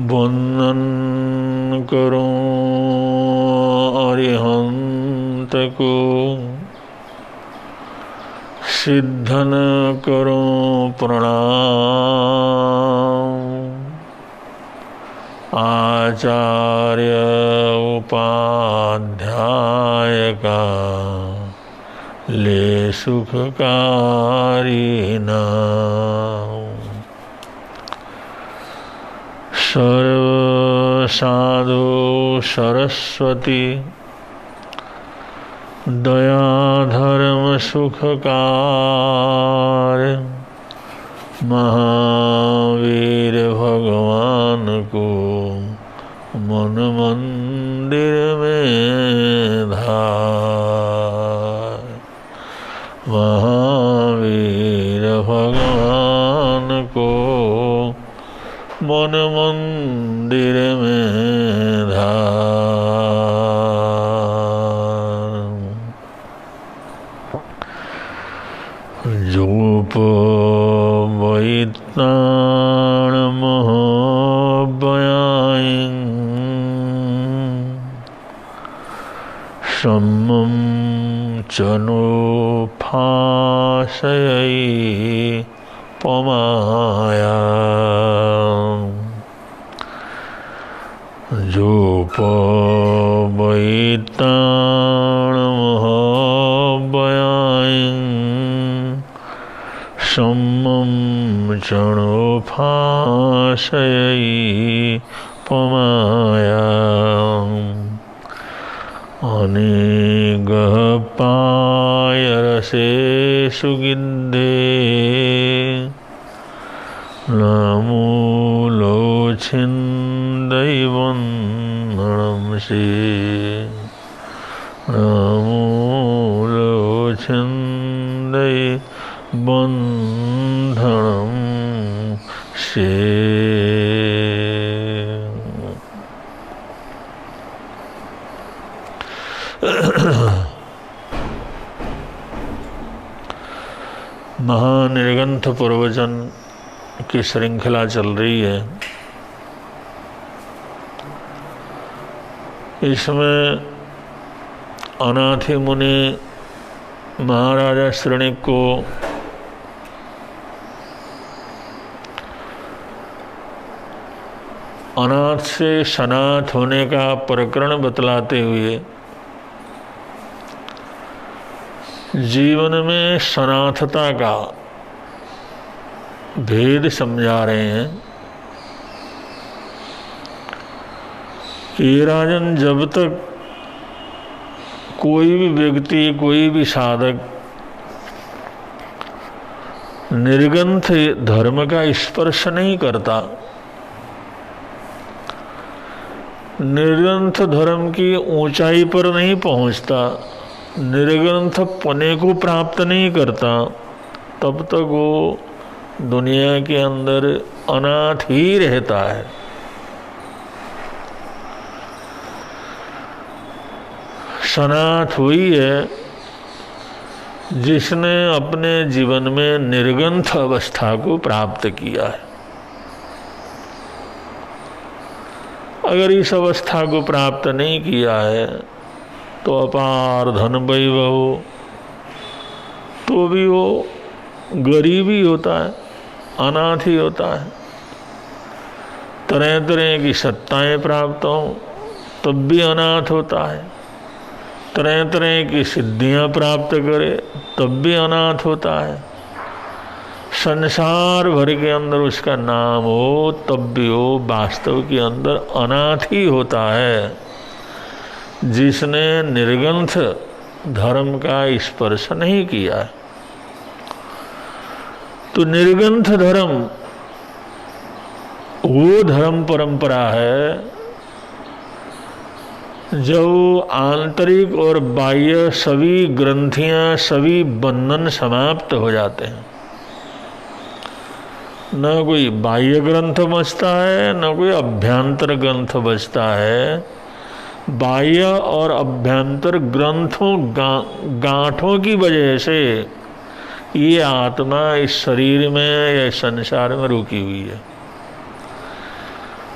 वंदन करो अरिहंत को, सिद्धन करो प्रणाम। आचार्य उपाध्याय का ले सुखकारी नाम। सर्व साधु सरस्वती दया धर्म सुखकार, महावीर भगवान को मन मंदिर में धार। महावीर भगवान को मन मंदिर में धार। जूप वैताण मोहबयाइन, सम्मम चनो फासयै पमाया। जूप वैताण मोहबयाइन, सम्मम चणो फासयै पमाया। अनेगः पायरसे सुगिद्धे, नामूलो छिन्दैवन्नणं से। नामूलो छिन्दैवन्नणं से। महानिर्गंथ प्रवचन की श्रृंखला चल रही है। इसमें अनाथि मुनि महाराजा श्रेणिक को अनाथ से सनाथ होने का प्रकरण बतलाते हुए जीवन में सनाथता का भेद समझा रहे हैं कि राजन, जब तक कोई भी व्यक्ति, कोई भी साधक निर्ग्रंथ धर्म का स्पर्श नहीं करता, निर्ग्रंथ धर्म की ऊंचाई पर नहीं पहुंचता, निर्ग्रंथ पने को प्राप्त नहीं करता, तब तक वो दुनिया के अंदर अनाथ ही रहता है। सनाथ हुई है जिसने अपने जीवन में निर्ग्रंथ अवस्था को प्राप्त किया है। अगर इस अवस्था को प्राप्त नहीं किया है तो अपार धन वैभव तो भी वो गरीब ही होता है, अनाथ ही होता है। तरह तरह की सत्ताएं प्राप्त हों तब भी अनाथ होता है। तरह तरह की सिद्धियां प्राप्त करे तब भी अनाथ होता है। संसार भर के अंदर उसका नाम हो तब भी वो वास्तव के अंदर अनाथ ही होता है, जिसने निर्ग्रंथ धर्म का स्पर्श नहीं किया है। तो निर्ग्रंथ धर्म वो धर्म परंपरा है जो आंतरिक और बाह्य सभी ग्रंथियां, सभी बंधन समाप्त हो जाते हैं। न कोई बाह्य ग्रंथ बचता है, न कोई अभ्यंतर ग्रंथ बचता है। बाह्य और अभ्यंतर ग्रंथों गांठों की वजह से ये आत्मा इस शरीर में या संसार में रुकी हुई है।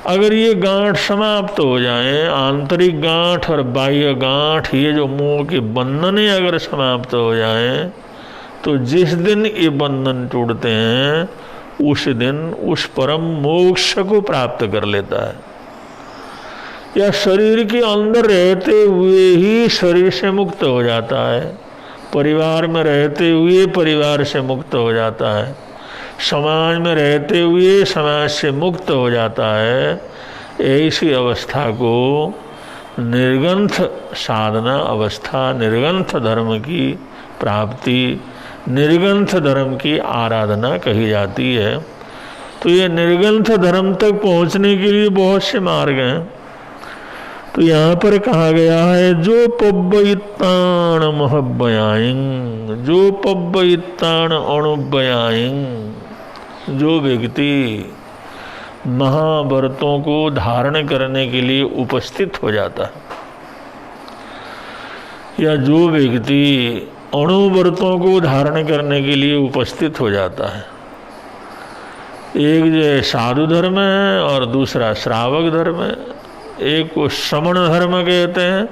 अगर ये गांठ समाप्त हो जाए, आंतरिक गांठ और बाह्य गांठ, ये जो मोह के बंधन अगर समाप्त हो जाए, तो जिस दिन ये बंधन टूटते हैं उस दिन उस परम मोक्ष को प्राप्त कर लेता है। या शरीर के अंदर रहते हुए ही शरीर से मुक्त हो जाता है, परिवार में रहते हुए परिवार से मुक्त हो जाता है, समाज में रहते हुए समाज से मुक्त हो जाता है। ऐसी अवस्था को निर्गंथ साधना अवस्था, निर्गंथ धर्म की प्राप्ति, निर्गंथ धर्म की आराधना कही जाती है। तो ये निर्गंथ धर्म तक पहुंचने के लिए बहुत से मार्ग हैं। तो यहाँ पर कहा गया है जो पब्बइत्तान महब्बयाइंग, जो पब्बइत्तान अणुब्बयाइंग, जो व्यक्ति महाव्रतों को धारण करने के लिए उपस्थित हो जाता है, या जो व्यक्ति अणुव्रतों को धारण करने के लिए उपस्थित हो जाता है। एक जो साधु धर्म है और दूसरा श्रावक धर्म है। एक को श्रमण धर्म कहते हैं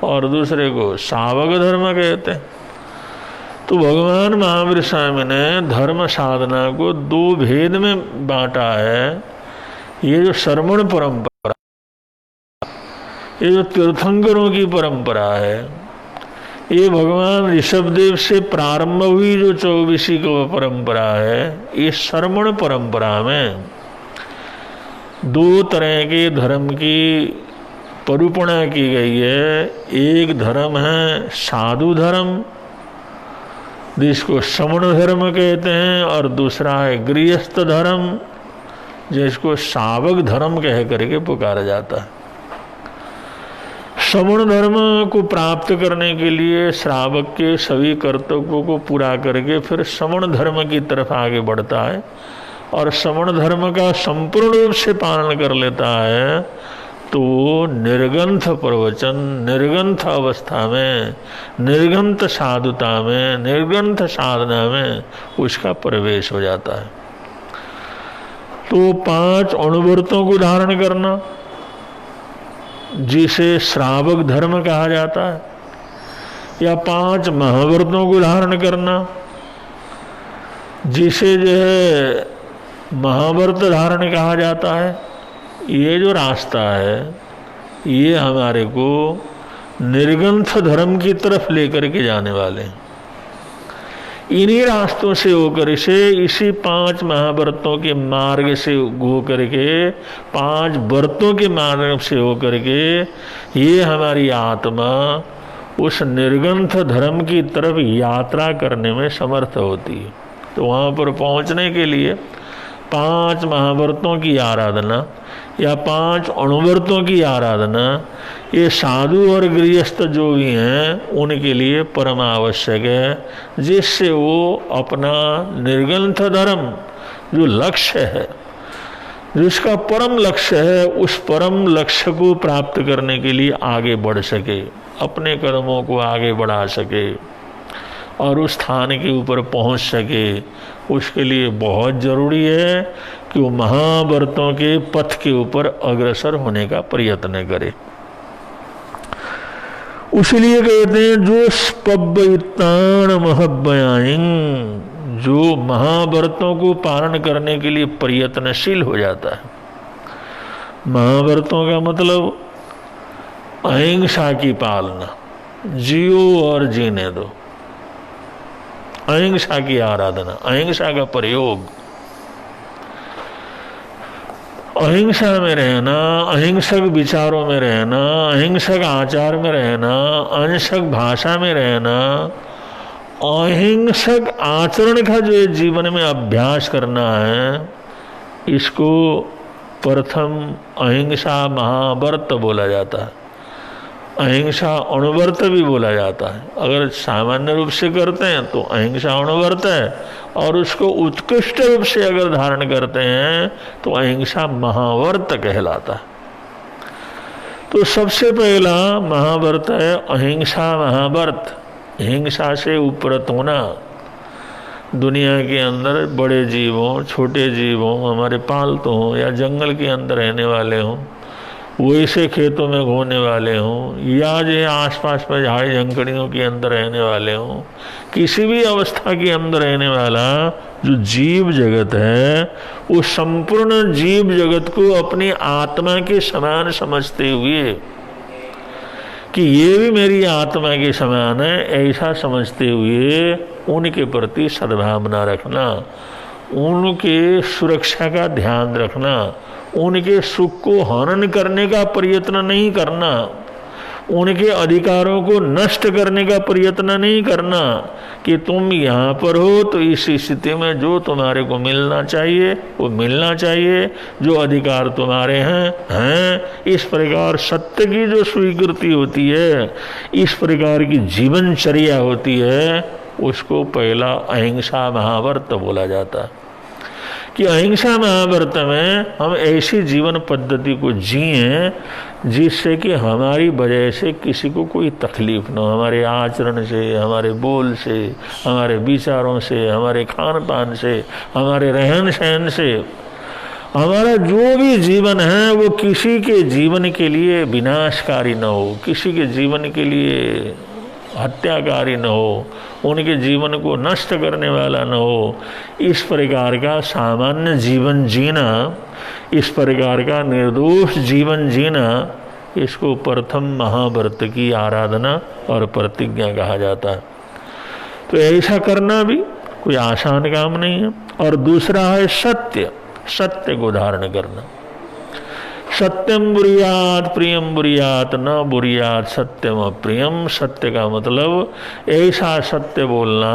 और दूसरे को शावक धर्म कहते हैं। तो भगवान महावीर स्वामी ने धर्म साधना को दो भेद में बांटा है। ये जो श्रमण परंपरा, ये जो तीर्थंकरों की परंपरा है, ये भगवान ऋषभदेव से प्रारंभ हुई जो 24वीं को परंपरा है, ये श्रमण परंपरा में दो तरह के धर्म की निरूपणा की गई है। एक धर्म है साधु धर्म, जिसको श्रमण धर्म कहते हैं, और दूसरा है गृहस्थ धर्म, जिसको शावक धर्म कह करके पुकारा जाता है। श्रमण धर्म को प्राप्त करने के लिए श्रावक के सभी कर्तव्यों को पूरा करके फिर श्रमण धर्म की तरफ आगे बढ़ता है, और श्रमण धर्म का संपूर्ण रूप से पालन कर लेता है, तो निर्गंथ प्रवचन, निर्गंथ अवस्था में, निर्गंथ साधुता में, निर्गंथ साधना में उसका प्रवेश हो जाता है। तो 5 अणुव्रतों को धारण करना, जिसे श्रावक धर्म कहा जाता है, या 5 महाव्रतों को धारण करना, जिसे जो है महाव्रत धारण कहा जाता है। ये जो रास्ता है ये हमारे को निर्गंथ धर्म की तरफ लेकर के जाने वाले हैं। इन्हीं रास्तों से होकर इसी 5 महाव्रतों के मार्ग से होकर के, 5 व्रतों के मार्ग से होकर के ये हमारी आत्मा उस निर्गंथ धर्म की तरफ यात्रा करने में समर्थ होती है। तो वहाँ पर पहुँचने के लिए 5 महाव्रतों की आराधना या 5 अणुव्रतों की आराधना, ये साधु और गृहस्थ जो भी हैं उनके लिए परम आवश्यक है, जिससे वो अपना निर्गंथ धर्म जो लक्ष्य है, जिसका परम लक्ष्य है, उस परम लक्ष्य को प्राप्त करने के लिए आगे बढ़ सके, अपने कदमों को आगे बढ़ा सके और उस स्थान के ऊपर पहुंच सके। उसके लिए बहुत ज़रूरी है कि वो महाव्रतों के पथ के ऊपर अग्रसर होने का प्रयत्न करे। उसलिए कहते हैं जो पब्बइत्तान महब्बयाइंग, जो महाव्रतों को पालन करने के लिए प्रयत्नशील हो जाता है। महाव्रतों का मतलब अहिंसा की पालना, जियो और जीने दो, अहिंसा की आराधना, अहिंसा का प्रयोग, अहिंसा में रहना, अहिंसक विचारों में रहना, अहिंसक आचार में रहना, अहिंसक भाषा में रहना, अहिंसक आचरण का जो जीवन में अभ्यास करना है, इसको प्रथम अहिंसा महाव्रत बोला जाता है। अहिंसा अणुव्रत भी बोला जाता है। अगर सामान्य रूप से करते हैं तो अहिंसा अणुव्रत है, और उसको उत्कृष्ट रूप से अगर धारण करते हैं तो अहिंसा महाव्रत कहलाता है। तो सबसे पहला महाव्रत है अहिंसा महाव्रत, हिंसा से उपरत होना, दुनिया के अंदर बड़े जीव हों, छोटे जीव हों, हमारे पालतू हों या जंगल के अंदर रहने वाले हों, वैसे खेतों में घूमने वाले हों या जो आसपास में झाड़ी झंकड़ियों के अंदर रहने वाले हों, किसी भी अवस्था के अंदर रहने वाला जो जीव जगत है, वो संपूर्ण जीव जगत को अपनी आत्मा के समान समझते हुए कि ये भी मेरी आत्मा के समान है, ऐसा समझते हुए उनके प्रति सद्भावना रखना, उनके सुरक्षा का ध्यान रखना, उनके सुख को हनन करने का प्रयत्न नहीं करना, उनके अधिकारों को नष्ट करने का प्रयत्न नहीं करना कि तुम यहाँ पर हो तो इस स्थिति में जो तुम्हारे को मिलना चाहिए वो मिलना चाहिए, जो अधिकार तुम्हारे हैं। इस प्रकार सत्य की जो स्वीकृति होती है, इस प्रकार की जीवनचर्या होती है, उसको पहला अहिंसा महाव्रत बोला जाता है कि अहिंसा महाव्रत में हम ऐसी जीवन पद्धति को जिए जिससे कि हमारी वजह से किसी को कोई तकलीफ न हो, हमारे आचरण से, हमारे बोल से, हमारे विचारों से, हमारे खान पान से, हमारे रहन सहन से, हमारा जो भी जीवन है वो किसी के जीवन के लिए विनाशकारी न हो, किसी के जीवन के लिए हत्याकारी न हो, उनके जीवन को नष्ट करने वाला न हो। इस प्रकार का सामान्य जीवन जीना, इस प्रकार का निर्दोष जीवन जीना, इसको प्रथम महाव्रत की आराधना और प्रतिज्ञा कहा जाता है। तो ऐसा करना भी कोई आसान काम नहीं है। और दूसरा है सत्य, सत्य को धारण करना। सत्यम बुरियात प्रियम बुरियात न बुरियात सत्यम अप्रियम। सत्य का मतलब ऐसा सत्य बोलना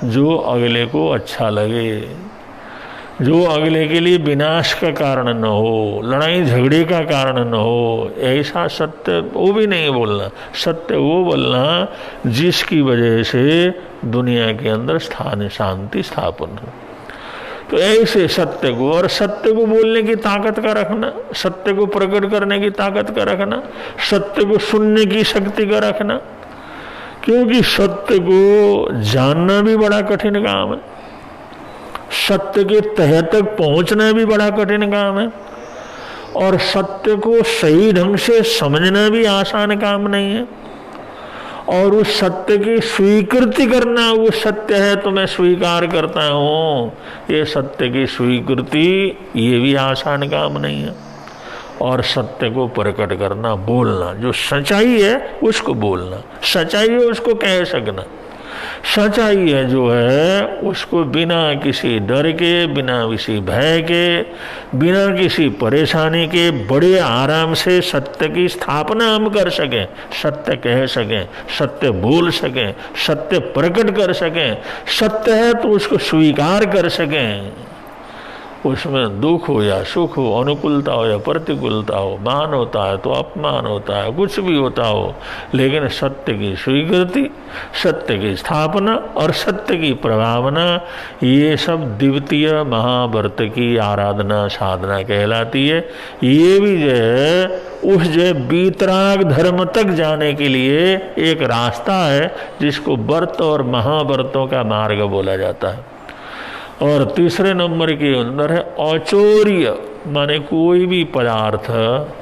जो अगले को अच्छा लगे, जो अगले के लिए विनाश का कारण न हो, लड़ाई झगड़े का कारण न हो, ऐसा सत्य वो भी नहीं बोलना। सत्य वो बोलना जिसकी वजह से दुनिया के अंदर स्थान शांति स्थापन हो। तो ऐसे सत्य को, और सत्य को बोलने की ताकत का रखना, सत्य को प्रकट करने की ताकत का रखना, सत्य को सुनने की शक्ति का रखना, क्योंकि सत्य को जानना भी बड़ा कठिन काम है, सत्य के तह तक पहुंचना भी बड़ा कठिन काम है, और सत्य को सही ढंग से समझना भी आसान काम नहीं है। और उस सत्य की स्वीकृति करना, वो सत्य है तो मैं स्वीकार करता हूँ, ये सत्य की स्वीकृति ये भी आसान काम नहीं है। और सत्य को प्रकट करना, बोलना, जो सच्चाई है उसको बोलना, सच्चाई है उसको कह सकना, सच्चाई है जो है उसको बिना किसी डर के, बिना किसी भय के, बिना किसी परेशानी के बड़े आराम से सत्य की स्थापना हम कर सकें, सत्य कह सकें, सत्य बोल सकें, सत्य प्रकट कर सकें। सत्य है तो उसको स्वीकार कर सकें, उसमें दुख हो या सुख हो, अनुकूलता हो या प्रतिकूलता हो, मान होता है तो अपमान होता है, कुछ भी होता हो, लेकिन सत्य की स्वीकृति, सत्य की स्थापना और सत्य की प्रभावना, ये सब द्वितीय महाव्रत की आराधना साधना कहलाती है। ये भी जो है उस जो वीतराग धर्म तक जाने के लिए एक रास्ता है जिसको व्रत और महाव्रतों का मार्ग बोला जाता है। और तीसरे नंबर के अंदर है औचौर्य, माने कोई भी पदार्थ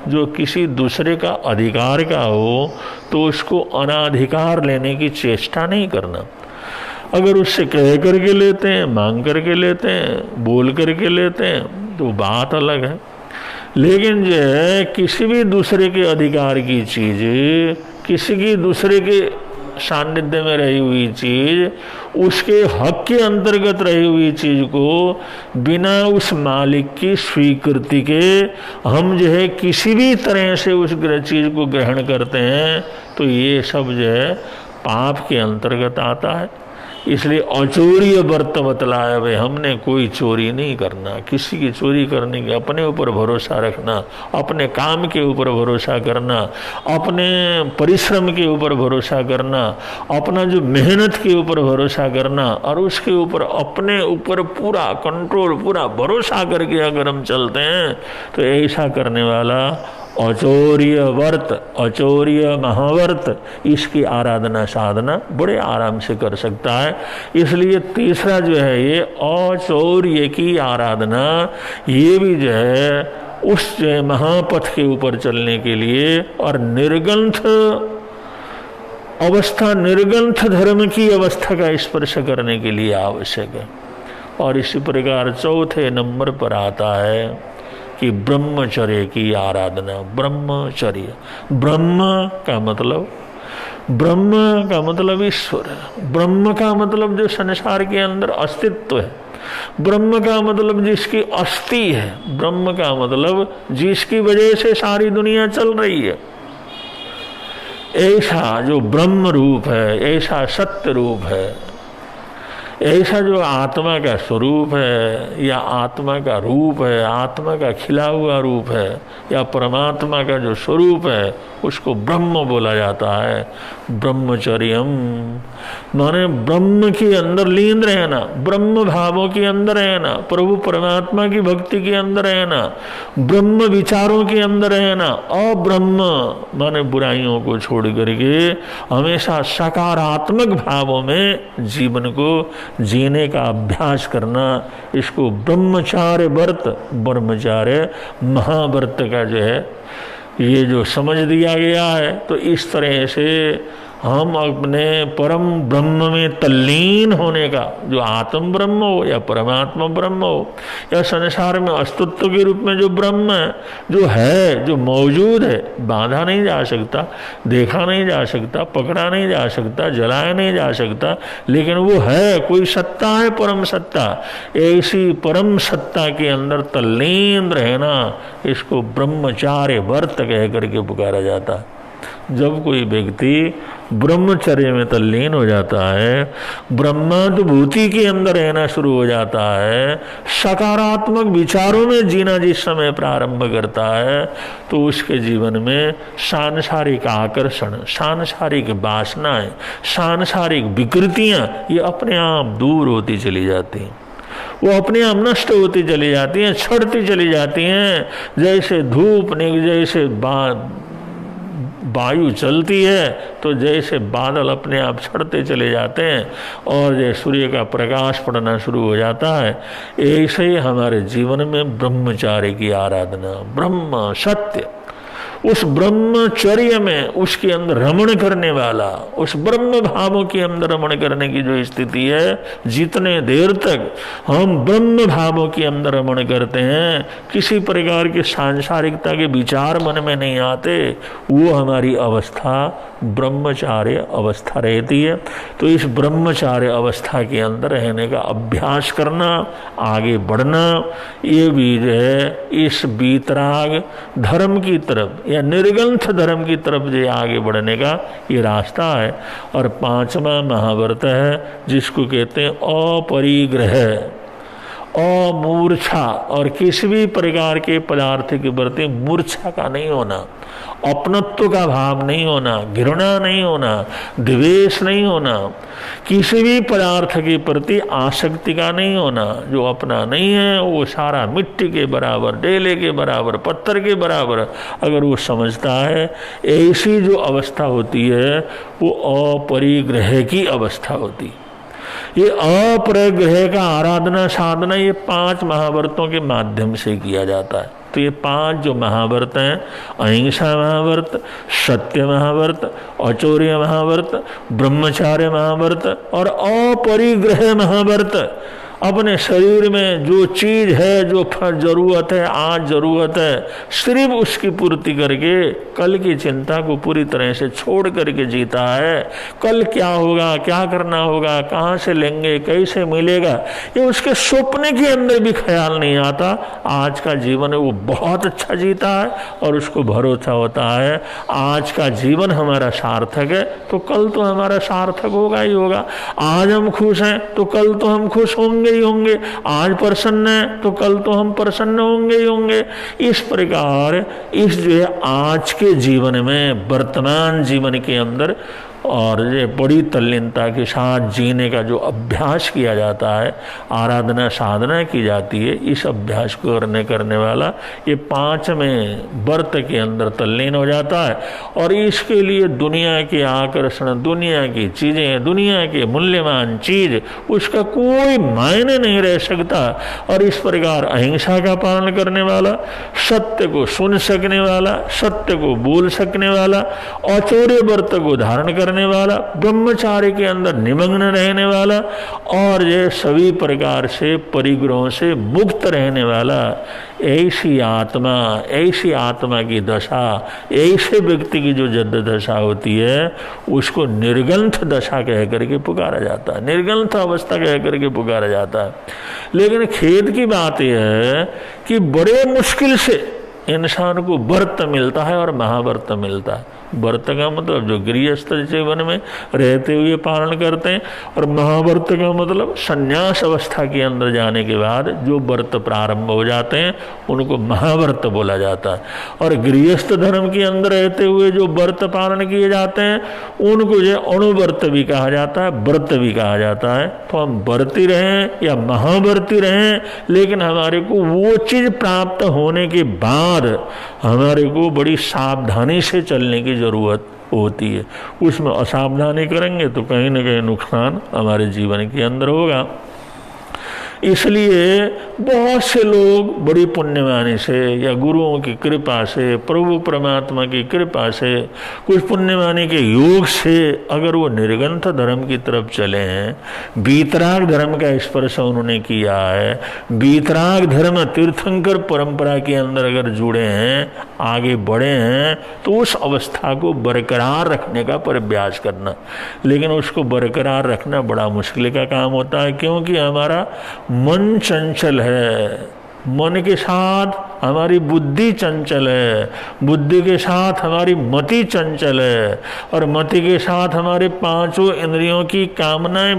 जो किसी दूसरे का अधिकार का हो तो उसको अनाधिकार लेने की चेष्टा नहीं करना। अगर उससे कह करके लेते हैं, मांग करके लेते हैं, बोल करके लेते हैं तो बात अलग है, लेकिन जो है किसी भी दूसरे के अधिकार की चीज़, किसी की दूसरे के सानिध्य में रही हुई चीज, उसके हक के अंतर्गत रही हुई चीज को बिना उस मालिक की स्वीकृति के हम जो है किसी भी तरह से उस चीज को ग्रहण करते हैं तो ये सब जो है पाप के अंतर्गत आता है। इसलिए औचौर्य व्रत बतलाया भाई, हमने कोई चोरी नहीं करना, किसी की चोरी करने के, अपने ऊपर भरोसा रखना, अपने काम के ऊपर भरोसा करना, अपने परिश्रम के ऊपर भरोसा करना, अपना जो मेहनत के ऊपर भरोसा करना, और उसके ऊपर अपने ऊपर पूरा कंट्रोल, पूरा भरोसा करके अगर हम चलते हैं तो ऐसा करने वाला अचौर्य व्रत, अचौर्य महाव्रत, इसकी आराधना साधना बड़े आराम से कर सकता है। इसलिए तीसरा जो है ये अचौर्य की आराधना, ये भी जो है उस महापथ के ऊपर चलने के लिए और निर्ग्रंथ अवस्था, निर्ग्रंथ धर्म की अवस्था का स्पर्श करने के लिए आवश्यक है। और इसी प्रकार चौथे नंबर पर आता है कि ब्रह्मचर्य की आराधना। ब्रह्मचर्य, ब्रह्म का मतलब ईश्वर है, ब्रह्म का मतलब जो संसार के अंदर अस्तित्व है, ब्रह्म का मतलब जिसकी अस्थि है, ब्रह्म का मतलब जिसकी वजह से सारी दुनिया चल रही है। ऐसा जो ब्रह्म रूप है, ऐसा सत्य रूप है, ऐसा जो आत्मा का स्वरूप है या आत्मा का रूप है, आत्मा का खिला हुआ रूप है या परमात्मा का जो स्वरूप है, उसको ब्रह्म बोला जाता है। ब्रह्मचर्यम माने ब्रह्म के अंदर लीन रहना, ब्रह्म भावों के अंदर रहना, प्रभु परमात्मा की भक्ति के अंदर रहना, ब्रह्म विचारों के अंदर रहना। अब्रह्म माने बुराइयों को छोड़ करके हमेशा सकारात्मक भावों में जीवन को जीने का अभ्यास करना, इसको ब्रह्मचार्य व्रत, ब्रह्मचार्य महाव्रत का जो है ये जो समझ दिया गया है। तो इस तरह से हम अपने परम ब्रह्म में तल्लीन होने का, जो आत्म ब्रह्म हो या परमात्मा ब्रह्म हो या संसार में अस्तित्व के रूप में जो ब्रह्म है, जो मौजूद है, बांधा नहीं जा सकता, देखा नहीं जा सकता, पकड़ा नहीं जा सकता, जलाया नहीं जा सकता, लेकिन वो है, कोई सत्ता है, परम सत्ता। ऐसी परम सत्ता के अंदर तल्लीन रहना, इसको ब्रह्मचार्य व्रत कह करके पुकारा जाता है। जब कोई व्यक्ति ब्रह्मचर्य में तल्लीन हो जाता है, ब्रह्मानुभूति के अंदर रहना शुरू हो जाता है, सकारात्मक विचारों में जीना जिस समय प्रारंभ करता है, तो उसके जीवन में सांसारिक आकर्षण, सांसारिक वासनाएं, सांसारिक विकृतियां ये अपने आप दूर होती चली जाती हैं। वो अपने आप नष्ट होती चली जाती हैं, छड़ती चली जाती हैं। जैसे धूप जैसे वायु चलती है, तो जैसे बादल अपने आप छड़ते चले जाते हैं और जैसे सूर्य का प्रकाश पड़ना शुरू हो जाता है, ऐसे ही हमारे जीवन में ब्रह्मचार्य की आराधना, ब्रह्म सत्य, उस ब्रह्मचर्य में उसके अंदर रमण करने वाला, उस ब्रह्म भावों के अंदर रमण करने की जो स्थिति है, जितने देर तक हम ब्रह्म भावों के अंदर रमण करते हैं, किसी प्रकार के सांसारिकता के विचार मन में नहीं आते, वो हमारी अवस्था ब्रह्मचार्य अवस्था रहती है। तो इस ब्रह्मचार्य अवस्था के अंदर रहने का अभ्यास करना, आगे बढ़ना, ये भी जो है इस बीतराग धर्म की तरफ या निर्ग्रंथ धर्म की तरफ जो आगे बढ़ने का ये रास्ता है। और पांचवा महाव्रत है जिसको कहते हैं अपरिग्रह, अमूर्छा, और किसी भी प्रकार के पदार्थ के प्रति मूर्छा का नहीं होना, अपनत्व का भाव नहीं होना, घृणा नहीं होना, द्वेष नहीं होना, किसी भी पदार्थ के प्रति आसक्ति का नहीं होना। जो अपना नहीं है वो सारा मिट्टी के बराबर, डेले के बराबर, पत्थर के बराबर अगर वो समझता है, ऐसी जो अवस्था होती है वो अपरिग्रह की अवस्था होती है। ये अपरिग्रह का आराधना साधना ये 5 महाव्रतों के माध्यम से किया जाता है। तो ये 5 जो महाव्रत हैं, अहिंसा महाव्रत, सत्य महाव्रत, अचौर्य महाव्रत, ब्रह्मचार्य महाव्रत और अपरिग्रह महाव्रत, अपने शरीर में जो चीज है, जो जरूरत है, आज जरूरत है, सिर्फ उसकी पूर्ति करके कल की चिंता को पूरी तरह से छोड़ करके जीता है। कल क्या होगा, क्या करना होगा, कहाँ से लेंगे, कैसे मिलेगा, ये उसके सपने के अंदर भी ख्याल नहीं आता। आज का जीवन है वो बहुत अच्छा जीता है और उसको भरोसा होता है आज का जीवन हमारा सार्थक है तो कल तो हमारा सार्थक होगा ही होगा। आज हम खुश हैं तो कल तो हम खुश होंगे ही होंगे, आज प्रसन्न है तो कल तो हम प्रसन्न होंगे ही होंगे। इस प्रकार इस जो है आज के जीवन में, वर्तमान जीवन के अंदर और ये बड़ी तल्लीनता के साथ जीने का जो अभ्यास किया जाता है, आराधना साधना की जाती है, इस अभ्यास को करने वाला ये 5वें व्रत के अंदर तल्लीन हो जाता है। और इसके लिए दुनिया के आकर्षण, दुनिया की चीज़ें, दुनिया के मूल्यवान चीज़ उसका कोई मायने नहीं रह सकता। और इस प्रकार अहिंसा का पालन करने वाला, सत्य को सुन सकने वाला, सत्य को बोल सकने वाला, औचौर्य व्रत को धारण करने वाला, ब्रह्मचार्य के अंदर निमग्न रहने वाला और ये सभी प्रकार से परिग्रहों से मुक्त रहने वाला, ऐसी आत्मा की दशा, ऐसे व्यक्ति की जो जद दशा होती है उसको निर्गंथ दशा कह करके पुकारा जाता है, निर्गंथ अवस्था कह करके पुकारा जाता है। लेकिन खेद की बात यह है कि बड़े मुश्किल से इंसान को व्रत मिलता है और महाव्रत मिलता है। व्रत का मतलब जो गृहस्थ जीवन में रहते हुए पालन करते हैं, और महाव्रत का मतलब संन्यास अवस्था के अंदर जाने के बाद जो व्रत प्रारंभ हो जाते हैं उनको महाव्रत बोला जाता है। और गृहस्थ धर्म के अंदर रहते हुए जो व्रत पालन किए जाते हैं उनको जो अणुव्रत भी कहा जाता है, व्रत भी कहा जाता है। तो हम व्रती रहें या महाव्रती रहें, लेकिन हमारे को वो चीज़ प्राप्त होने के बाद हमारे को बड़ी सावधानी से चलने की ज़रूरत होती है। उसमें असावधानी करेंगे तो कहीं ना कहीं नुकसान हमारे जीवन के अंदर होगा। इसलिए बहुत से लोग बड़ी पुण्यवानी से या गुरुओं की कृपा से, प्रभु परमात्मा की कृपा से, कुछ पुण्यवानी के योग से अगर वो निर्गंथ धर्म की तरफ चले हैं, बीतराग धर्म का स्पर्श उन्होंने किया है, बीतराग धर्म तीर्थंकर परंपरा के अंदर अगर जुड़े हैं, आगे बढ़े हैं, तो उस अवस्था को बरकरार रखने का प्रयास करना। लेकिन उसको बरकरार रखना बड़ा मुश्किल का काम होता है, क्योंकि हमारा मन चंचल है, मन के साथ हमारी बुद्धि चंचल है, बुद्धि के साथ हमारी मति चंचल है, और मति के साथ हमारे 5 इंद्रियों की कामनाएं,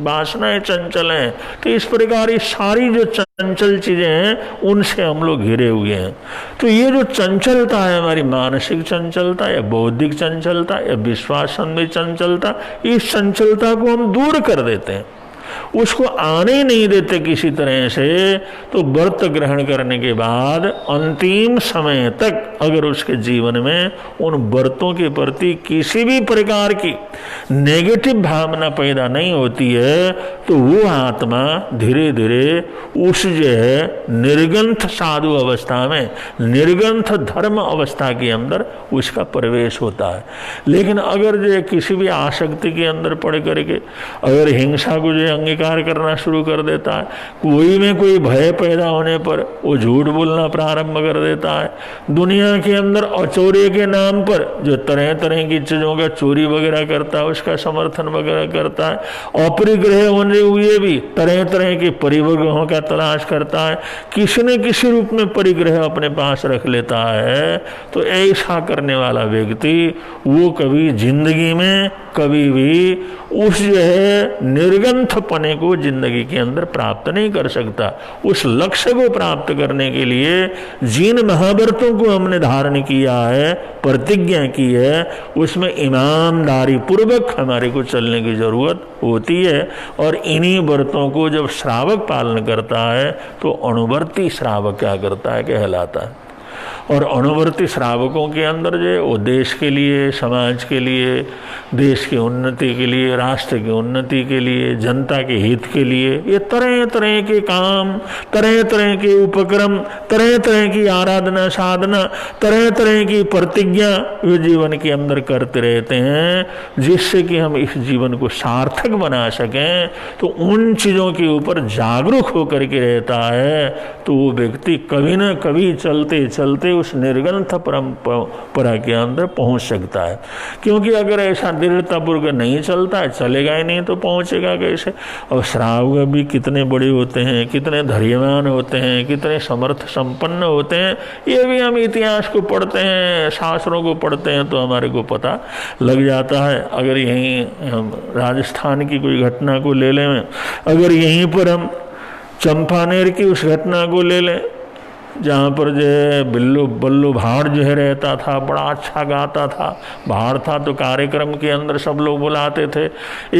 वासनाएं चंचल हैं। तो इस प्रकार ये सारी जो चंचल चीज़ें हैं उनसे हम लोग घिरे हुए हैं। तो ये जो चंचलता है, हमारी मानसिक चंचलता या बौद्धिक चंचलता या विश्वास संबंधी चंचलता, इस चंचलता को हम दूर कर देते हैं, उसको आने नहीं देते किसी तरह से। तो व्रत ग्रहण करने के बाद अंतिम समय तक अगर उसके जीवन में उन व्रतों के प्रति किसी भी प्रकार की नेगेटिव भावना पैदा नहीं होती है, तो वो आत्मा धीरे धीरे उस जो है निर्गंथ साधु अवस्था में, निर्गंथ धर्म अवस्था के अंदर उसका प्रवेश होता है। लेकिन अगर जो किसी भी आसक्ति के अंदर पड़ करके अगर हिंसा को जो अंगीकार करना शुरू कर देता है, कोई में कोई भय पैदा होने पर वो झूठ बोलना प्रारंभ कर देता है, दुनिया के अंदर औचौर्य के नाम पर जो तरह तरह की चीज़ों का चोरी वगैरह करता है, उसका समर्थन वगैरह करता है, अपरिग्रह होने हुए भी तरह तरह के परिग्रहों का तलाश करता है, किसी न किसी रूप में परिग्रह अपने पास रख लेता है। तो ऐसा करने वाला व्यक्ति वो कभी जिंदगी में कभी भी उस जो है निर्गंथ पने को जिंदगी के अंदर प्राप्त नहीं कर सकता। उस लक्ष्य को प्राप्त करने के लिए जिन महाव्रतों को हमने धारण किया है, प्रतिज्ञा की है, उसमें ईमानदारी पूर्वक हमारे को चलने की जरूरत होती है। और इन्हीं व्रतों को जब श्रावक पालन करता है तो अनुवर्ती श्रावक क्या करता है, कहलाता है। और अनुवर्ती श्रावकों के अंदर जो वो देश के लिए, समाज के लिए, देश की उन्नति के लिए, राष्ट्र की उन्नति के लिए, जनता के हित के लिए ये तरह तरह के काम, तरह तरह के उपक्रम, तरह तरह की आराधना साधना, तरह तरह की प्रतिज्ञा वे जीवन के अंदर करते रहते हैं, जिससे कि हम इस जीवन को सार्थक बना सकें। तो उन चीज़ों के ऊपर जागरूक होकर के रहता है, तो वो व्यक्ति कभी न कभी चलते चलते उस निर्गंथ परंपरा के अंदर पहुंच सकता है। क्योंकि अगर ऐसा दृढ़तापूर्वक नहीं चलता है, चलेगा ही नहीं, तो पहुंचेगा कैसे। और श्रावक भी कितने बड़े होते हैं, कितने धैर्यवान होते हैं, कितने समर्थ संपन्न होते हैं, ये भी हम इतिहास को पढ़ते हैं, शास्त्रों को पढ़ते हैं तो हमारे को पता लग जाता है। अगर यहीं हम राजस्थान की कोई घटना को ले लें, अगर यहीं पर हम चंपानेर की उस घटना को ले लें, जहाँ पर जो बिल्लू बल्लू भाड़ जो है रहता था, बड़ा अच्छा गाता था। भाड़ था तो कार्यक्रम के अंदर सब लोग बुलाते थे।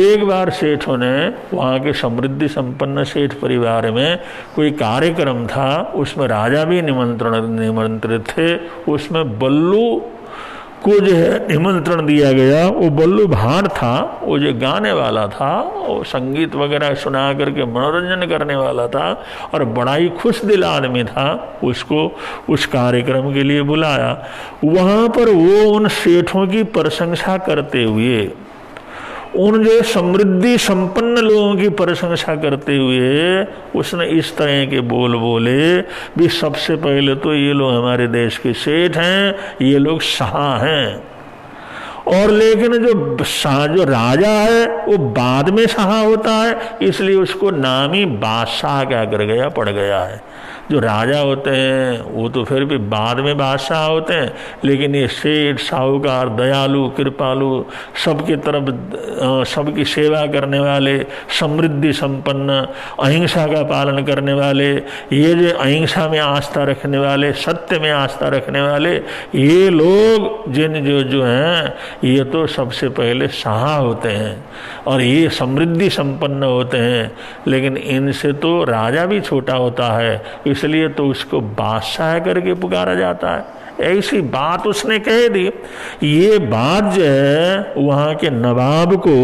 एक बार सेठों ने वहाँ के समृद्धि संपन्न सेठ परिवार में कोई कार्यक्रम था, उसमें राजा भी निमंत्रित थे। उसमें बल्लू को जो है निमंत्रण दिया गया। वो बल्लू भाड़ था, वो जो गाने वाला था, वो संगीत वगैरह सुना करके मनोरंजन करने वाला था और बड़ा ही खुश दिल आदमी था। उसको उस कार्यक्रम के लिए बुलाया। वहाँ पर वो उन सेठों की प्रशंसा करते हुए, उन जो समृद्धि संपन्न लोगों की प्रशंसा करते हुए उसने इस तरह के बोल बोले भी, सबसे पहले तो ये लोग हमारे देश के सेठ हैं, ये लोग शाह हैं, और लेकिन जो राजा है वो बाद में शाह होता है, इसलिए उसको नाम ही बादशाह क्या कर गया, पड़ गया है। जो राजा होते हैं वो तो फिर भी बाद में बादशाह होते हैं, लेकिन ये सेठ साहूकार दयालु कृपालु सबकी तरफ सबकी सेवा करने वाले, समृद्धि संपन्न, अहिंसा का पालन करने वाले, ये जो अहिंसा में आस्था रखने वाले, सत्य में आस्था रखने वाले, ये लोग जो हैं ये तो सबसे पहले शाह होते हैं और ये समृद्धि संपन्न होते हैं। लेकिन इनसे तो राजा भी छोटा होता है, इसलिए तो उसको बादशाह करके पुकारा जाता है। ऐसी बात उसने कह दी। ये बात जो है वहाँ के नवाब को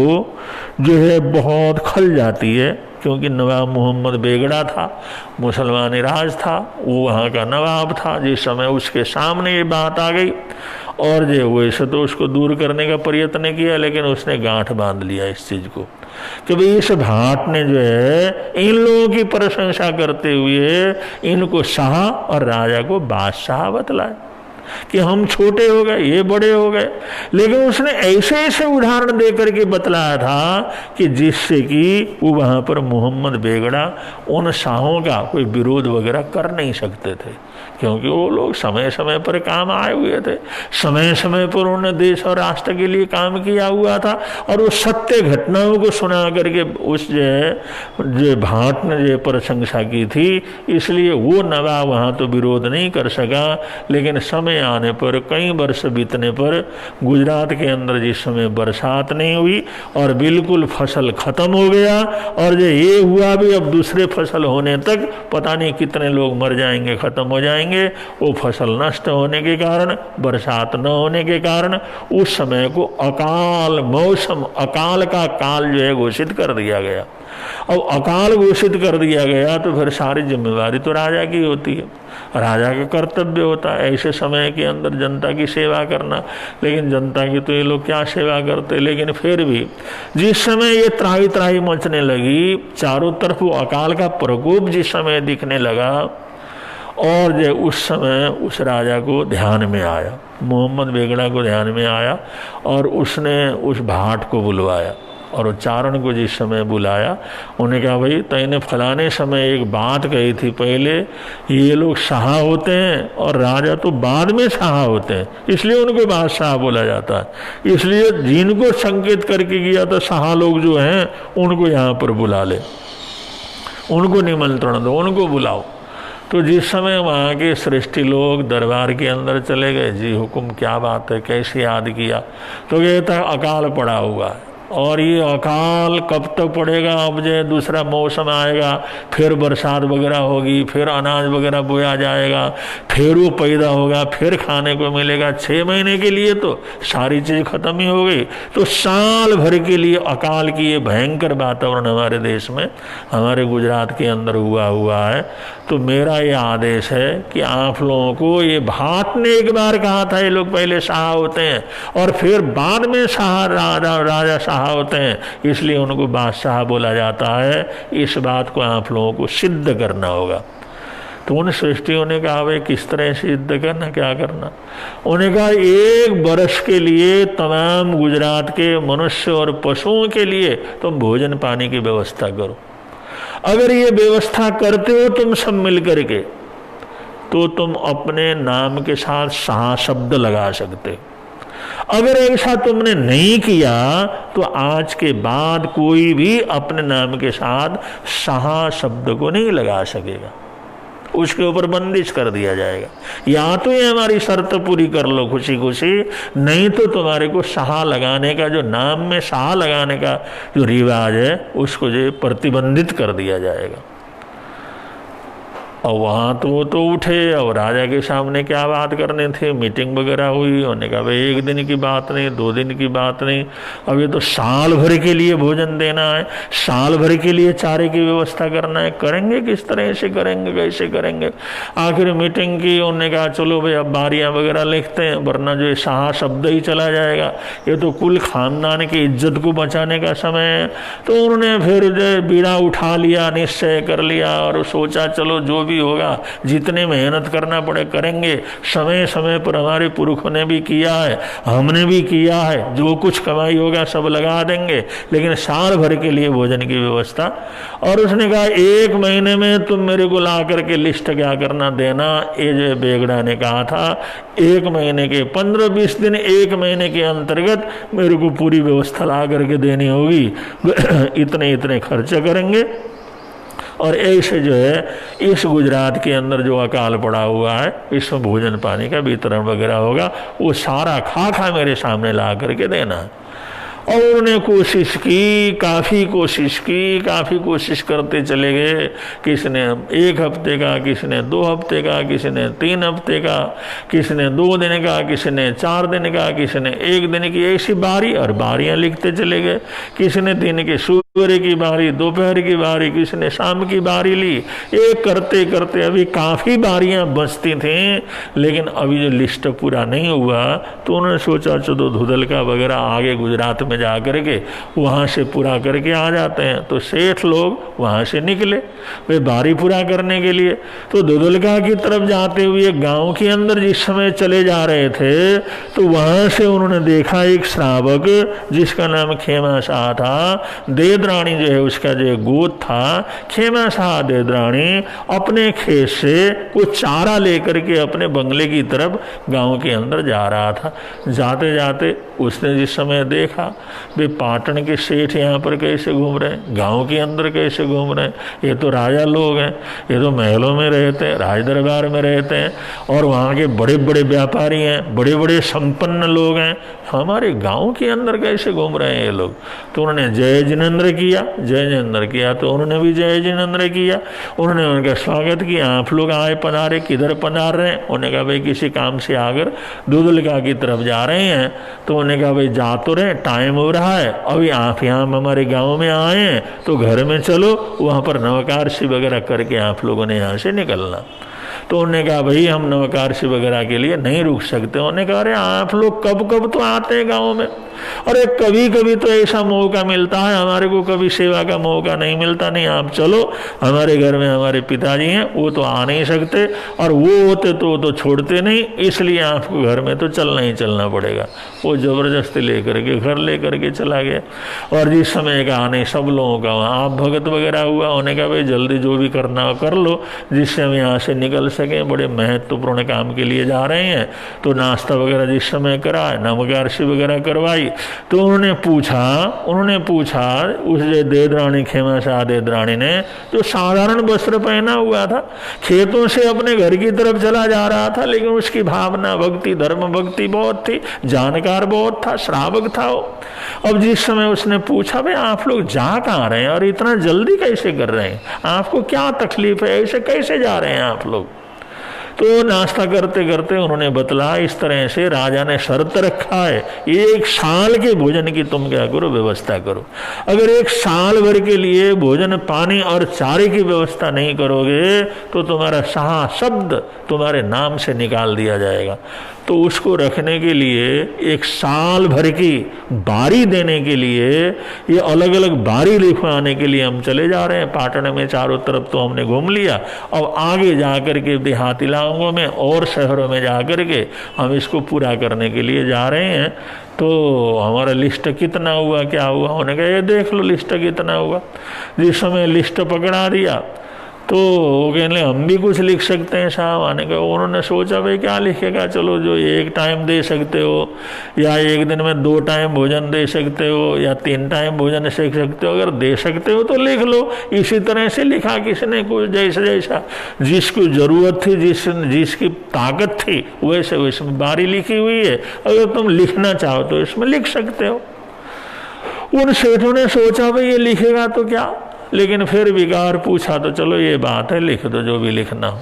जो है बहुत खल जाती है, क्योंकि नवाब मोहम्मद बेगड़ा था, मुसलमानी राज था, वो वहाँ का नवाब था। जिस समय उसके सामने ये बात आ गई और जो वैसे तो उसको दूर करने का प्रयत्न किया, लेकिन उसने गांठ बांध लिया इस चीज़ को कि भाई इस भाट ने जो है इन लोगों की प्रशंसा करते हुए इनको शाह और राजा को बादशाह बतलाया कि हम छोटे हो गए, ये बड़े हो गए। लेकिन उसने ऐसे ऐसे उदाहरण दे करके बतलाया था कि जिससे कि वो वहाँ पर मोहम्मद बेगड़ा उन शाहों का कोई विरोध वगैरह कर नहीं सकते थे, क्योंकि वो लोग समय समय पर काम आए हुए थे, समय समय पर उन्होंने देश और राष्ट्र के लिए काम किया हुआ था, और वो सत्य घटनाओं को सुना करके उस जो भाट ने जो प्रशंसा की थी, इसलिए वो नवाब वहाँ तो विरोध नहीं कर सका। लेकिन समय आने पर, कई वर्ष बीतने पर, गुजरात के अंदर जिस समय बरसात नहीं हुई और बिल्कुल फसल खत्म हो गया, और जो ये हुआ भी अब दूसरे फसल होने तक पता नहीं कितने लोग मर जाएंगे, खत्म हो जाएंगे, वो फसल नष्ट होने के कारण, बरसात न होने के कारण उस समय को अकाल मौसम, अकाल का काल जो है घोषित कर दिया गया। अब अकाल घोषित कर दिया गया तो फिर सारी जिम्मेवारी तो राजा की होती है, राजा का कर्तव्य होता है ऐसे समय के अंदर जनता की सेवा करना। लेकिन जनता की तो ये लोग क्या सेवा करते। लेकिन फिर भी जिस समय ये त्राही त्राही मचने लगी, चारों तरफ वो अकाल का प्रकोप जिस समय दिखने लगा, और जो उस समय उस राजा को ध्यान में आया, मोहम्मद बेगड़ा को ध्यान में आया, और उसने उस भाट को बुलवाया और उच्चारण को जिस समय बुलाया, उन्हें कहा भाई तैने फलाने समय एक बात कही थी, पहले ये लोग शाह होते हैं और राजा तो बाद में शाह होते हैं, इसलिए उनको बादशाह बोला जाता है। इसलिए जिनको संकेत करके किया था शाह लोग जो हैं उनको यहाँ पर बुला ले, उनको निमंत्रण दो, उनको बुलाओ। तो जिस समय वहाँ के श्रेष्ठी लोग दरबार के अंदर चले गए, जी हुक्म क्या बात है, कैसे याद किया, तो ये तक अकाल पड़ा हुआ है और ये अकाल कब तक पड़ेगा। अब जो दूसरा मौसम आएगा, फिर बरसात वगैरह होगी, फिर अनाज वगैरह बोया जाएगा, फिर वो पैदा होगा, फिर खाने को मिलेगा। 6 महीने के लिए तो सारी चीज़ खत्म ही हो गई। तो साल भर के लिए अकाल की ये भयंकर वातावरण हमारे देश में, हमारे गुजरात के अंदर हुआ है। तो मेरा ये आदेश है कि आप लोगों को, ये भाट ने एक बार कहा था ये लोग पहले शाह होते हैं और फिर बाद में शाह राजा शाह होते हैं, इसलिए उनको बादशाह बोला जाता है। इस बात को आप लोगों को सिद्ध करना होगा। तो उन सृष्टियों ने कहा भाई किस तरह सिद्ध करना, क्या करना। उन्होंने कहा 1 वर्ष के लिए तमाम गुजरात के मनुष्य और पशुओं के लिए तुम भोजन पानी की व्यवस्था करो। अगर ये व्यवस्था करते हो तुम सब मिल करके, तो तुम अपने नाम के साथ शाह शब्द लगा सकते। अगर ऐसा तुमने नहीं किया तो आज के बाद कोई भी अपने नाम के साथ शाह शब्द को नहीं लगा सकेगा। उसके ऊपर बंदिश कर दिया जाएगा। या तो ये हमारी शर्त पूरी कर लो खुशी खुशी, नहीं तो तुम्हारे को शाह लगाने का, जो नाम में शाह लगाने का जो रिवाज है उसको जो प्रतिबंधित कर दिया जाएगा। और वहाँ तो वो तो उठे और राजा के सामने क्या बात करने थे, मीटिंग वगैरह हुई। उन्होंने कहा भाई एक दिन की बात नहीं, 2 दिन की बात नहीं, अब ये तो साल भर के लिए भोजन देना है, साल भर के लिए चारे की व्यवस्था करना है, करेंगे किस तरह से करेंगे, कैसे करेंगे। आखिर मीटिंग की, उन्होंने कहा चलो भाई अब बारियाँ वगैरह लिखते हैं, वरना जो शाह शब्द ही चला जाएगा, ये तो कुल खानदान की इज्जत को बचाने का समय है। तो उन्होंने फिर जो बीड़ा उठा लिया, निश्चय कर लिया और सोचा चलो जो भी होगा, जितने मेहनत करना पड़े करेंगे, समय समय पर हमारे पुरखों ने भी किया है, हमने भी किया है, जो कुछ कमाई होगा सब लगा देंगे, लेकिन साल भर के लिए भोजन की व्यवस्था। और उसने कहा 1 महीने में तुम मेरे को ला करके लिस्ट क्या करना देना। ये जो बेगड़ा ने कहा था 1 महीने के 15-20 दिन, 1 महीने के अंतर्गत मेरे को पूरी व्यवस्था ला करके देनी होगी, इतने इतने खर्चे करेंगे। और ऐसे जो है इस गुजरात के अंदर जो अकाल पड़ा हुआ है, इसमें भोजन पानी का वितरण वगैरह होगा, वो सारा खा मेरे सामने ला करके देना। और उन्होंने कोशिश की, काफ़ी कोशिश करते चले गए। किसी ने 1 हफ्ते का, किसी ने 2 हफ्ते का, किसी ने 3 हफ्ते का, किसी ने 2 दिन का, किसी ने 4 दिन का, किसी ने 1 दिन की, ऐसी बारी और बारियां लिखते चले गए। किसी ने दिन के सुबह की बारी, दोपहर की बारी, किसी ने शाम की बारी ली। ये करते करते अभी काफ़ी बारियां बचती थीं, लेकिन अभी जो लिस्ट पूरा नहीं हुआ तो उन्होंने सोचा चलो धुदलका वगैरह आगे गुजरात में जा करके वहाँ से पूरा करके आ जाते हैं। तो सेठ लोग वहाँ से निकले वे बारी पूरा करने के लिए। तो धुदलका की तरफ जाते हुए गांव के अंदर जिस समय चले जा रहे थे तो वहाँ से उन्होंने देखा एक श्रावक जिसका नाम खेमा शाह था। देदरानी जो है उसका जो गोद था, खेमा शाह देदरानी अपने खेत से कुछ चारा लेकर के अपने बंगले की तरफ गांव के अंदर जा रहा था। जाते जाते उसने जिस समय देखा वे पाटन के सेठ यहाँ पर कैसे घूम रहे हैं, गांव के अंदर कैसे घूम रहे हैं, ये तो राजा लोग हैं, ये तो महलों में रहते हैं, राज दरबार में रहते हैं और वहाँ के बड़े बड़े व्यापारी हैं, बड़े बड़े संपन्न लोग हैं, हमारे गांव के अंदर कैसे घूम रहे हैं ये लोग। तो उन्होंने जय जिनेंद्र किया तो उन्होंने भी जय जिनेंद्र किया। उन्होंने उनका स्वागत किया, आप लोग आए पधारे, किधर पधार रहे हैं। उन्होंने कहा भाई किसी काम से आकर धुदलका की तरफ जा रहे हैं। तो उन्होंने कहा भाई जा तो रहे, टाइम हो रहा है, अभी आप यहाँ हमारे गांव में आए हैं तो घर में चलो, वहाँ पर नवकारसी वगैरह करके आप लोगों ने यहाँ से निकलना। तो उन्होंने कहा भाई हम नवकारसी वगैरह के लिए नहीं रुक सकते। उन्होंने कहा अरे आप लोग कब कब तो आते हैं गाँव में, अरे कभी कभी तो ऐसा मौका मिलता है, हमारे को कभी सेवा का मौका नहीं मिलता, नहीं आप चलो, हमारे घर में हमारे पिताजी हैं वो तो आ नहीं सकते और वो होते तो छोड़ते नहीं, इसलिए आपको घर में तो चलना ही चलना पड़ेगा। वो ज़बरदस्ती लेकर के घर लेकर के चला गया। और जिस समय का आने सब लोगों का वहाँ आप भगत वगैरह हुआ, उन्होंने कहा भाई जल्दी जो भी करना हो कर लो जिससे हम यहाँ से निकल सकें, बड़े महत्वपूर्ण काम के लिए जा रहे हैं। तो नाश्ता वगैरह जिस समय करा, नवकारसी वगैरह करवाई। तो उन्होंने पूछा उस देदरानी खेमा शाह देदरानी ने जो साधारण वस्त्र पहना हुआ था, खेतों से अपने घर की तरफ चला जा रहा था, लेकिन उसकी भावना भक्ति धर्म भक्ति बहुत थी, जानकार बहुत था, श्रावक था वो। अब जिस समय उसने पूछा भाई आप लोग जा कहाँ रहे हैं और इतना जल्दी कैसे कर रहे हैं, आपको क्या तकलीफ है, ऐसे कैसे जा रहे हैं आप लोग। तो नाश्ता करते करते उन्होंने बतला इस तरह से राजा ने शर्त रखा है 1 साल के भोजन की तुम क्या करो व्यवस्था करो, अगर 1 साल भर के लिए भोजन पानी और चारे की व्यवस्था नहीं करोगे तो तुम्हारा शाह शब्द तुम्हारे नाम से निकाल दिया जाएगा। तो उसको रखने के लिए 1 साल भर की बारी देने के लिए ये अलग अलग बारी लिखवाने के लिए हम चले जा रहे हैं। पाटन में चारों तरफ तो हमने घूम लिया, अब आगे जाकर के देहात इलाकों में और शहरों में जाकर के हम इसको पूरा करने के लिए जा रहे हैं। तो हमारा लिस्ट कितना हुआ, क्या हुआ, उन्होंने कहा ये देख लो लिस्ट कितना हुआ। जिस समय लिस्ट पकड़ा दिया तो वो कहने हम भी कुछ लिख सकते हैं साहब। आने का उन्होंने सोचा भाई क्या लिखेगा, चलो जो एक टाइम दे सकते हो या एक दिन में 2 टाइम भोजन दे सकते हो या 3 टाइम भोजन दे सकते हो, अगर दे सकते हो तो लिख लो। इसी तरह से लिखा किसने, कुछ जैसा जैसा जिसकी ज़रूरत थी, जिसकी ताकत थी वैसे वैसे बारी लिखी हुई है। अगर तुम लिखना चाहो तो इसमें लिख सकते हो। उन सेठों ने सोचा भाई ये लिखेगा तो क्या, लेकिन फिर विकार पूछा तो चलो ये बात है, लिख दो जो भी लिखना हो।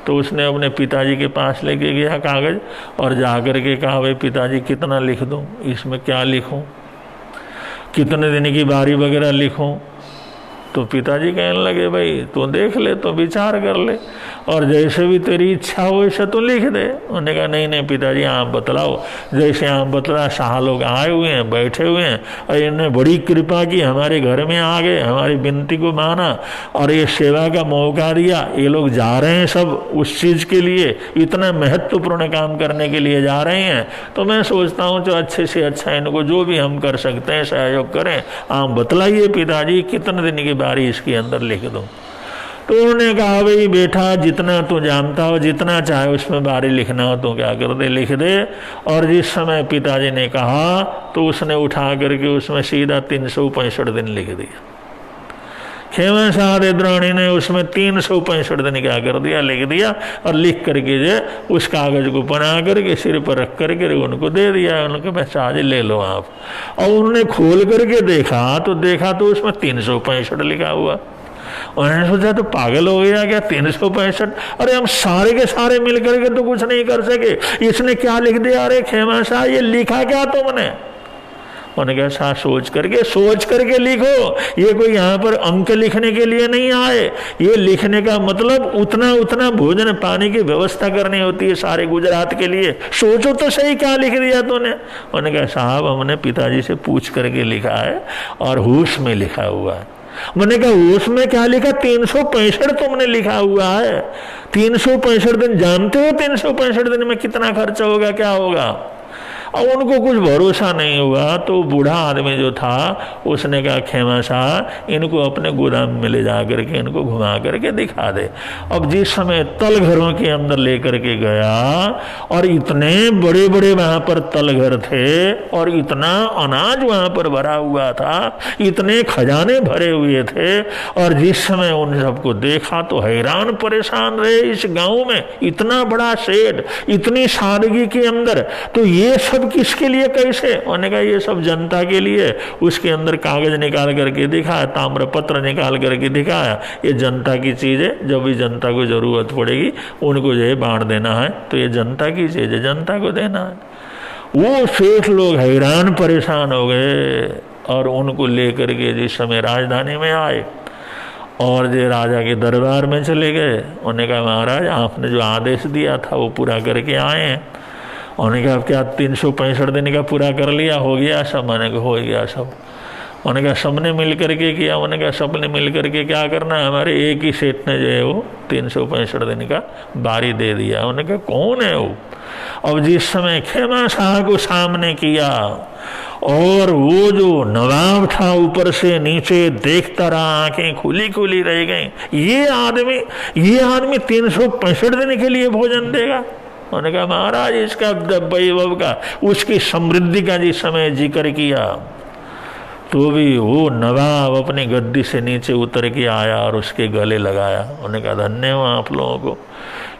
तो उसने अपने पिताजी के पास लेके गया कागज़ और जाकर के कहा भाई पिताजी कितना लिख दूं, इसमें क्या लिखूं, कितने दिन की बारी वगैरह लिखूं। तो पिताजी कहने लगे भाई तू देख ले, तो विचार कर ले और जैसे भी तेरी इच्छा हो वैसे तो लिख दे। उन्होंने कहा नहीं नहीं पिताजी आप बतलाओ। जैसे आप बतला, शाह लोग आए हुए हैं, बैठे हुए हैं और इन्होंने बड़ी कृपा की, हमारे घर में आ गए, हमारी विनती को माना और ये सेवा का मौका दिया। ये लोग जा रहे हैं सब उस चीज़ के लिए, इतना महत्वपूर्ण काम करने के लिए जा रहे हैं। तो मैं सोचता हूँ जो अच्छे से अच्छा इनको जो भी हम कर सकते हैं सहयोग करें। आप बतलाइए पिताजी कितने दिन की बारी इसके अंदर लिख दूं। तो उन्होंने कहा भाई बेटा जितना तू जानता हो, जितना चाहे उसमें बारी लिखना हो तो क्या कर दे, लिख दे। और जिस समय पिताजी ने कहा तो उसने उठा करके उसमें सीधा 365 दिन लिख दिया। खेमा शाह देद्राणी ने उसमें 365 दिन क्या कर दिया, लिख दिया और लिख करके जो उस कागज को बना करके सिर पर रख करके उनको दे दिया। उनको बस आज ले लो आप। और उन्होंने खोल करके देखा तो उसमें 365 लिखा हुआ। उन्होंने सोचा तो पागल हो गया क्या, 365? अरे हम सारे के सारे मिल करके तो कुछ नहीं कर सके, इसने क्या लिख दिया? अरे खेमा शाह ये लिखा क्या तुमने? उन्होंने कहा साहब सोच करके लिखो। ये कोई यहाँ पर अंक लिखने के लिए नहीं आए। ये लिखने का मतलब उतना भोजन पानी की व्यवस्था करनी होती है सारे गुजरात के लिए। सोचो तो सही क्या लिख दिया तूने। उन्होंने कहा साहब हमने पिताजी से पूछ करके लिखा है और होश में लिखा हुआ है। मैंने कहा होश में क्या लिखा? 365 तुमने लिखा हुआ है। 365 दिन जानते हो 365 दिन में कितना खर्चा होगा, क्या होगा? और उनको कुछ भरोसा नहीं हुआ। तो बूढ़ा आदमी जो था उसने कहा खेमा शाह इनको अपने गोदाम में ले जा करके इनको घुमा करके दिखा दे। अब जिस समय तल घरों के अंदर लेकर के गया और इतने बड़े बड़े वहाँ पर तल घर थे और इतना अनाज वहाँ पर भरा हुआ था, इतने खजाने भरे हुए थे। और जिस समय उन सबको देखा तो हैरान परेशान रहे। इस गाँव में इतना बड़ा शेड, इतनी सादगी के अंदर, तो ये सब किसके लिए, कैसे? उन्होंने कहा ये सब जनता के लिए। उसके अंदर कागज निकाल करके दिखाया, ताम्र पत्र निकाल करके दिखाया, ये जनता की चीज है, जब भी जनता को जरूरत पड़ेगी उनको जो है बांट देना है, तो ये जनता की चीज है, जनता को देना है। वो सेठ लोग हैरान परेशान हो गए और उनको लेकर के जिस समय राजधानी में आए और जो राजा के दरबार में चले गए, उन्होंने कहा महाराज आपने जो आदेश दिया था वो पूरा करके आए हैं। उन्होंने कहा क्या 365 दिन का पूरा कर लिया, हो गया सब? मैंने कहा हो गया सब। उन्होंने कहा सबने मिल करके किया? उन्होंने कहा सबने मिल करके क्या करना है, हमारे एक ही सेठ ने जो है वो 365 दिन का बारी दे दिया। उन्होंने कहा कौन है वो? अब जिस समय खेमा शाह को सामने किया और वो जो नवाब था ऊपर से नीचे देखता रहा, आंखें खुली खुली रह गई। ये आदमी 365 दिन के लिए भोजन देगा? उन्होंने कहा महाराज इसका वैभव का, उसकी समृद्धि का जिस समय जिक्र किया तो भी वो नवाब अपनी गद्दी से नीचे उतर के आया और उसके गले लगाया। उन्होंने कहा धन्य हो आप लोगों को,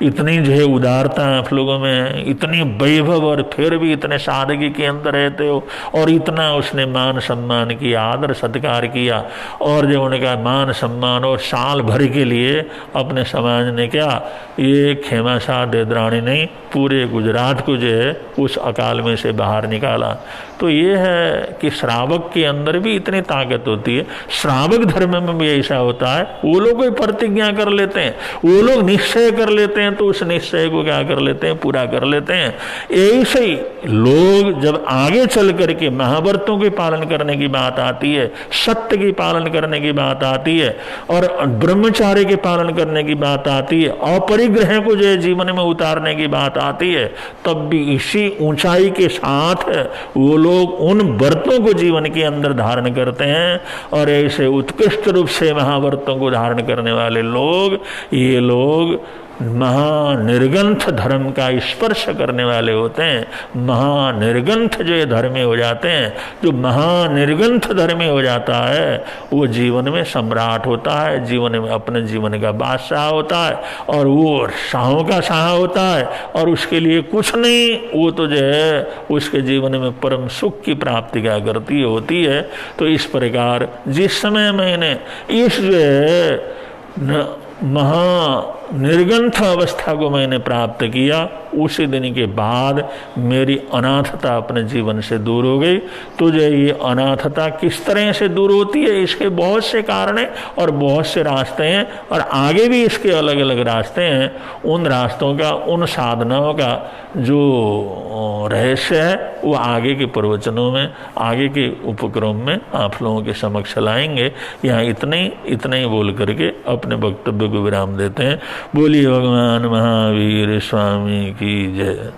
इतनी जो है उदारता आप लोगों में, इतनी वैभव और फिर भी इतने सादगी के अंदर रहते हो। और इतना उसने मान सम्मान किया, आदर सत्कार किया। और जो उन्होंने कहा मान सम्मान और साल भर के लिए अपने समाज ने क्या, ये खेमा शाह देद्राणी नहीं पूरे गुजरात को जो है उस अकाल में से बाहर निकाला। तो ये है कि श्रावक के अंदर भी इतनी ताकत होती है। श्रावक धर्म में भी ऐसा होता है, वो लोग कोई प्रतिज्ञा कर लेते हैं, वो लोग निश्चय कर लेते हैं तो उस निश्चय को क्या कर लेते हैं, पूरा कर लेते हैं। ऐसे ही लोग जब आगे चल करके महाव्रतों के पालन करने की बात आती है, सत्य की पालन करने की बात आती है और ब्रह्मचार्य के पालन करने की बात आती है, अपरिग्रह को जो है जीवन में उतारने की बात आती है, तब भी इसी ऊंचाई के साथ वो लोग उन व्रतों को जीवन के अंदर धारण धारण करते हैं। और ऐसे उत्कृष्ट रूप से महाव्रतों को धारण करने वाले लोग, ये लोग महानिर्गंथ धर्म का स्पर्श करने वाले होते हैं। महानिर्गंथ जो ये धर्मी हो जाते हैं, जो महानिर्गंथ धर्मी हो जाता है, वो जीवन में सम्राट होता है, जीवन में अपने जीवन का बादशाह होता है, और वो शाहों का शाह होता है, और उसके लिए कुछ नहीं, वो तो जो है उसके जीवन में परम सुख की प्राप्ति क्या करती होती है। तो इस प्रकार जिस समय मैंने इस जो है महानिर्गंथ अवस्था को मैंने प्राप्त किया, उसी दिन के बाद मेरी अनाथता अपने जीवन से दूर हो गई। तो जो ये अनाथता किस तरह से दूर होती है, इसके बहुत से कारण हैं और बहुत से रास्ते हैं, और आगे भी इसके अलग अलग रास्ते हैं। उन रास्तों का, उन साधनाओं का जो रहस्य है वो आगे के प्रवचनों में, आगे के उपक्रम में आप लोगों के समक्ष लाएंगे। यहाँ इतने ही बोल करके अपने वक्तव्य को विराम देते हैं। बोलिए भगवान महावीर स्वामी की जय।